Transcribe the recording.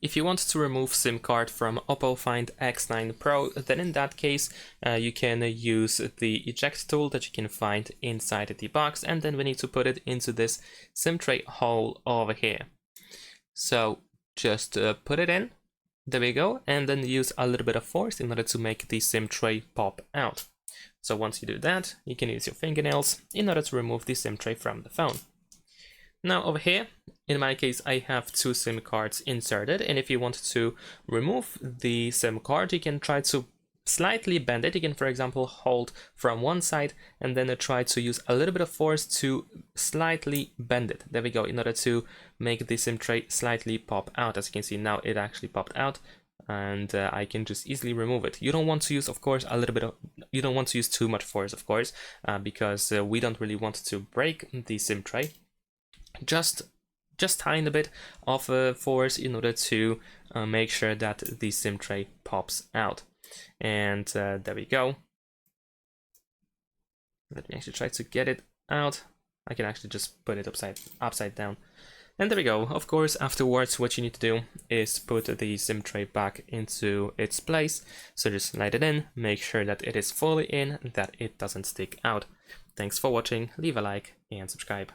if you want to remove SIM card from OPPO Find X9 Pro, then in that case, you can use the eject tool that you can find inside the box, and then we need to put it into this SIM tray hole over here. So just put it in, there we go, and then use a little bit of force in order to make the SIM tray pop out. So once you do that, you can use your fingernails in order to remove the SIM tray from the phone. Now over here, in my case, I have 2 SIM cards inserted, and if you want to remove the SIM card, you can try to slightly bend it. You can, for example, hold from one side and then try to use a little bit of force to slightly bend it. There we go, in order to make the SIM tray slightly pop out. As you can see now, it actually popped out, and I can just easily remove it. You don't want to use, of course, you don't want to use too much force, of course, because we don't really want to break the SIM tray. Just tiny bit of force in order to make sure that the SIM tray pops out. And there we go. Let me actually try to get it out. I can actually just put it upside down. And there we go. Of course, afterwards, what you need to do is put the SIM tray back into its place. So just slide it in, make sure that it is fully in, that it doesn't stick out. Thanks for watching, leave a like and subscribe.